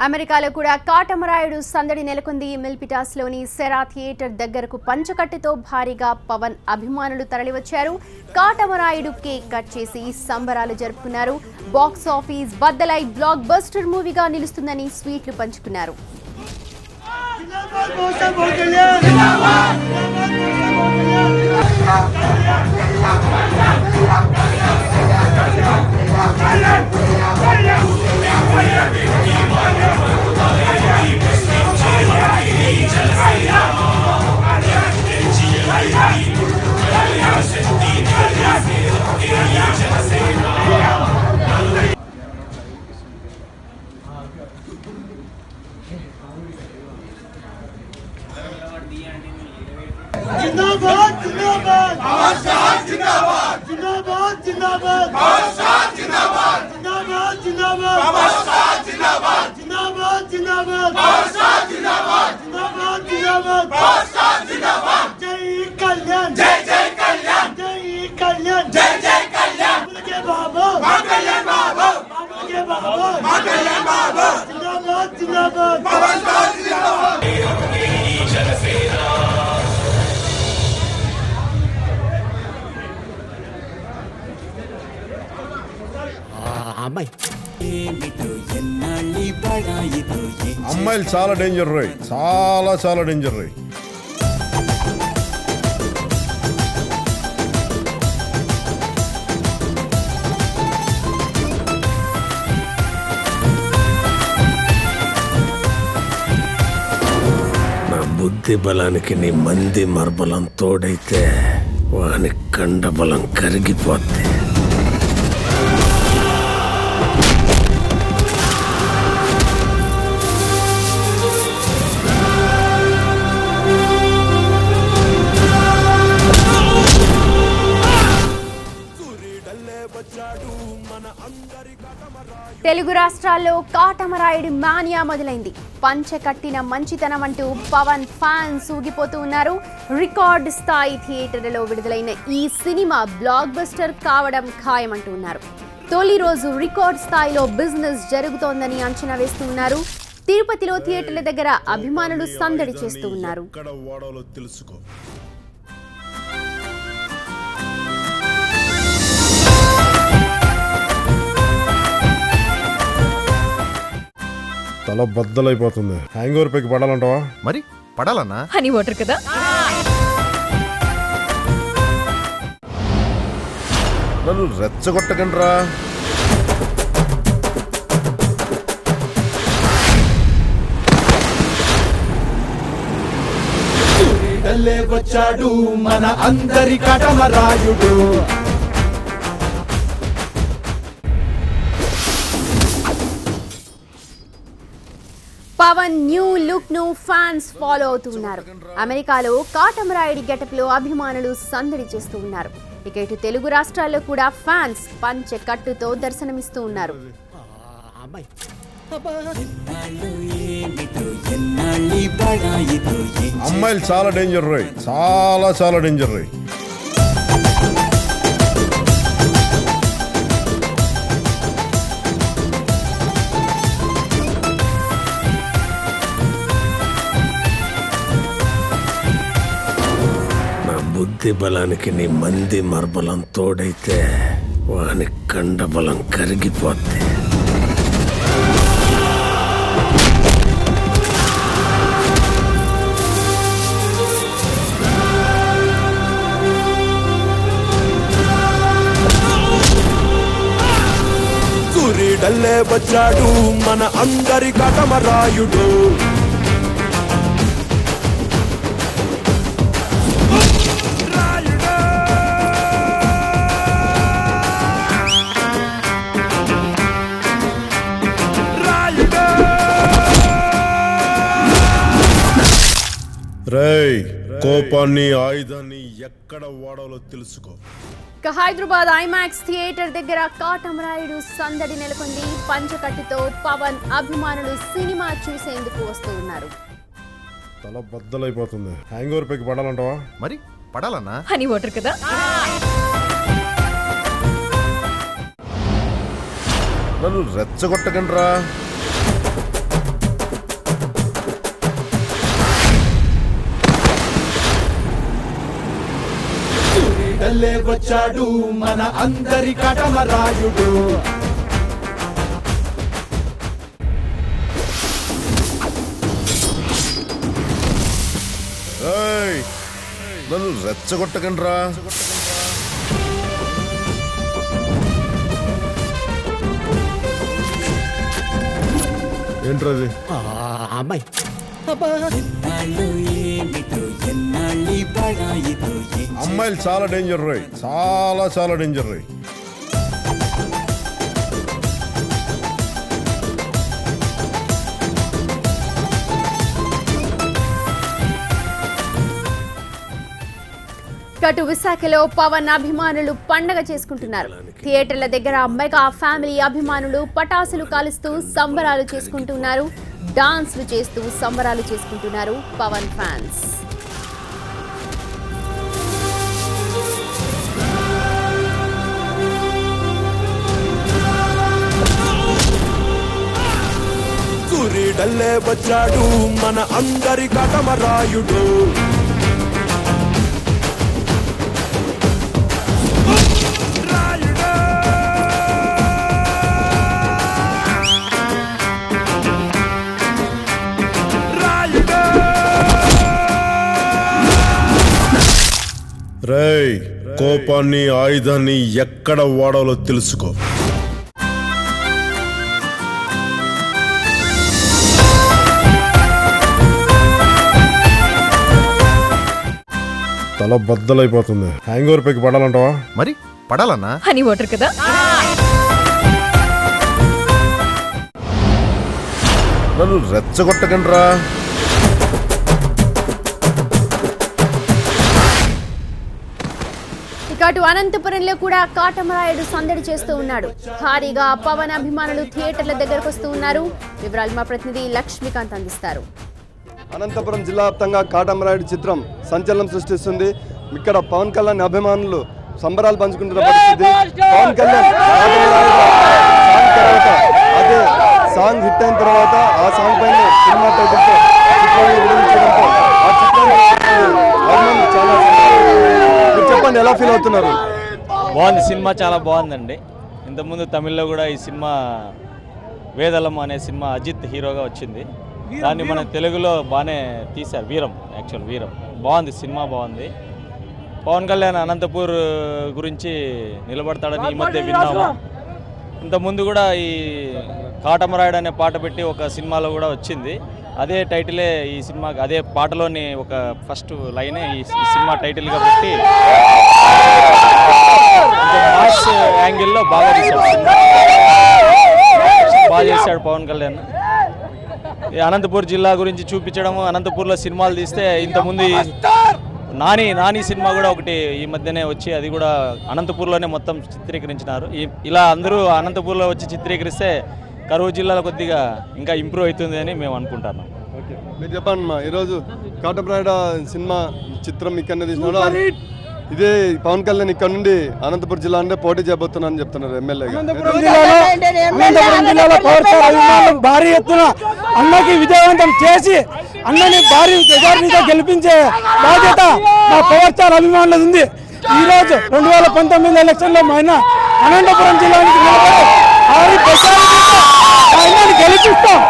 అమెరికాలో కూడా కాటమరాయుడు సందడి నెలకొంది. మిల్పిటాస్లోని సెరా థియేటర్ దగ్గరకు పంచకట్టుతో భారీగా పవన్ అభిమానులు తరలివచ్చారు. కాటమరాయుడు కేక్ కట్ చేసి సంబరాలు జరుపుకున్నారు. బాక్స్ ఆఫీస్ బద్దలై బ్లాక్ బస్టర్ మూవీగా నిలుస్తుందని స్వీట్లు పంచుకున్నారు. जिंदाबाद जिंदाबाद जिंदाबाद जिंदाबाद जिंदाबाद जिंदाबाद जिंदाबाद जिंदाबाद जिंदाबाद जिंदाबाद जिंदाबाद जिंदाबाद जिंदाबाद जय कल्याण जय जय कल्याण जय कल्याण जय जय कल्याण के बाबा मां कल्याण बाबा के बाबा मां कल्याण बाबा जिंदाबाद जिंदाबाद जिंदाबाद जनसेना అమ్మాయిలు చాలా డేంజర్ రోయ్, చాలా చాలా డేంజర్ రోయ్. నా బుద్ధి బలానికి నీ మంది మర్బలం తోడైతే వాని కండబలం కరిగిపోద్ది. తెలుగు రాష్ట్రాల్లో కాటమరాయుడు మానియా మొదలైంది. పంచె కట్టిన మంచితనం అంటూ పవన్ ఫ్యాన్స్ ఊగిపోతూ ఉన్నారు. రికార్డు స్థాయి థియేటర్లలో విడుదలైన ఈ సినిమా బ్లాక్ బస్టర్ కావడం ఖాయమంటూ ఉన్నారు. తొలి రోజు రికార్డ్ స్థాయిలో బిజినెస్ జరుగుతోందని అంచనా వేస్తూ ఉన్నారు. తిరుపతిలో థియేటర్ల దగ్గర అభిమానులు సందడి చేస్తూ ఉన్నారు. తల బద్దలైపోతుంది. హ్యాంగ్ ఓవర్ పైకి పడాలంటావా? మరి పడాలన్నా హనీ వాటర్ కదా. నన్ను రెచ్చగొట్టకండ్రా. వచ్చాడు మన అందరి కాటమరాయుడు. పవన్ న్యూ లుక్ ను ఫ్యాన్స్ ఫాలో అవుతున్నారు. అమెరికాలో కాటమరాయుడి గెటప్ లో అభిమానులు సందడి చేస్తూ ఉన్నారు. ఇక ఇటు తెలుగు రాష్ట్రాల్లో కూడా ఫ్యాన్స్ పంచె కట్టుతో దర్శనమిస్తూ ఉన్నారు. అమ్మాయిలు చాలా డేంజర్ రోయ్, చాలా చాలా డేంజర్ రోయ్. బుద్ధి బలానికి నీ మంది మర్బలం తోడైతే వాని కండబలం కరిగిపోద్ది. సూర్యుడల్లే వచ్చాడు మన అందరి కాటమరాయుడు. రేయ్, కోపాన్ని ఆయుధాన్ని ఎక్కడ వాడాలో తెలుసుకో. హైదరాబాద్ ఐమాక్స్ థియేటర్ దగ్గర కాటమరాయుడు సందడి నెలకొంది. పంచకట్టుతో పవన్ అభిమానులు సినిమా చూసేందుకు వస్తూ ఉన్నారు. తల బద్దలైపోతుంది. హ్యాంగ్ ఓవర్ పైకి పడాలంటావా? మరి పడాలన్నా హనీ వాటర్ కదా. నన్ను రెచ్చగొట్టకండ్రా. సూర్యుడల్లే వచ్చాడు మన అందరి కటమరాయుడు. నన్ను రెచ్చగొట్టకండి రా. ఏంట్రది? అమ్మాయి అమ్మాయిలు చాలా డేంజర్ రోయ్, చాలా చాలా డేంజర్ రోయ్. అటు విశాఖలో పవన్ అభిమానులు పండగ చేసుకుంటున్నారు. థియేటర్ల దగ్గర మెగా ఫ్యామిలీ అభిమానులు పటాసులు కాలుస్తూ సంబరాలు చేసుకుంటున్నారు. డాన్స్లు చేస్తూ సంబరాలు చేసుకుంటున్నారు పవన్ ఫ్యాన్స్. సూర్యుడల్లే వచ్చాడు మన అందరి కటమరాయుడు. రేయ్, కోపాన్ని ఆయుధాన్ని ఎక్కడ వాడాలో తెలుసుకో. తల బద్దలైపోతుంది. హ్యాంగ్ ఓవర్ పైకి పడాలంటావా? మరి పడాలన్నా. హనీ వాటర్ కదా. నన్ను రెచ్చగొట్టకండి రా. అటు అనంతపురంలో కూడా కాటమరాయుడు సందడి చేస్తూ ఉన్నాడు. భారీగా పవన్ అభిమానులు థియేటర్ల దగ్గరకు వస్తూ ఉన్నారు. వివరాలు మా ప్రతినిధి లక్ష్మీకాంత్ అందిస్తారు. అనంతపురం జిల్లా వ్యాప్తంగా కాటమరాయుడు చిత్రం సంచలనం సృష్టిస్తుంది. ఇక్కడ పవన్ కళ్యాణ్ అభిమానులు సంబరాలు పంచుకుంటున్న పరిస్థితి. పవన్ కళ్యాణ్ సాంగ్ తర్వాత అదే సాంగ్ హిట్ అయిన తర్వాత ఆ సాంగ్ పైన సినిమా టైటిల్తో చిత్రాన్ని విడుదల ఆ చిత్రాన్ని అభిమానులు చాలా చెప్పండి, ఎలా ఫీల్ అవుతున్నారు? బాగుంది, సినిమా చాలా బాగుందండి. ఇంతకుముందు తమిళ్లో కూడా ఈ సినిమా వేదలం అనే సినిమా అజిత్ హీరోగా వచ్చింది. దాన్ని మన తెలుగులో బాగానే తీశారు. వీరం, యాక్చువల్ వీరం బాగుంది, సినిమా బాగుంది. పవన్ కళ్యాణ్ అనంతపూర్ గురించి నిలబడతాడని ఈ మధ్య విన్నాము. ఇంతకుముందు కూడా ఈ కాటమరాయుడు అనే పాట పెట్టి ఒక సినిమాలో కూడా వచ్చింది. అదే టైటిలే ఈ సినిమాకి, అదే పాటలోని ఒక ఫస్ట్ లైనే ఈ సినిమా టైటిల్గా పెట్టి మాస్ యాంగిల్లో బాగా తీశాడు, బాగా చేశాడు పవన్ కళ్యాణ్. అనంతపూర్ జిల్లా గురించి చూపించడము, అనంతపూర్లో సినిమాలు తీస్తే ఇంతకుముందు నాని సినిమా కూడా ఒకటి ఈ మధ్యనే వచ్చి అది కూడా అనంతపూర్లోనే మొత్తం చిత్రీకరించినారు. ఇలా అందరూ అనంతపూర్లో వచ్చి చిత్రీకరిస్తే కరూరు జిల్లాలో కొద్దిగా ఇంకా ఇంప్రూవ్ అవుతుంది అని మేము అనుకుంటున్నాం. మీరు చెప్పండి మా, ఈరోజు కాటమరాయుడు సినిమా చిత్రం ఇక్కడ తీసినాడు. ఇదే పవన్ కళ్యాణ్ ఇక్కడ నుండి అనంతపురం జిల్లా నుండి పోటీ చేయబోతున్నారని చెప్తున్నారు ఎమ్మెల్యేగా. భారీ ఎత్తున అన్నకి విజయవంతం చేసి అన్నని భారీ మెజారిటీతో గెలిపించే బాధ్యత మా పవర్ స్టార్ అభిమానులు ఉంది. ఈ రోజు 2019 ఎలక్షన్లో ఆయన అనంతపురం జిల్లానికి గెలిపిస్తాం.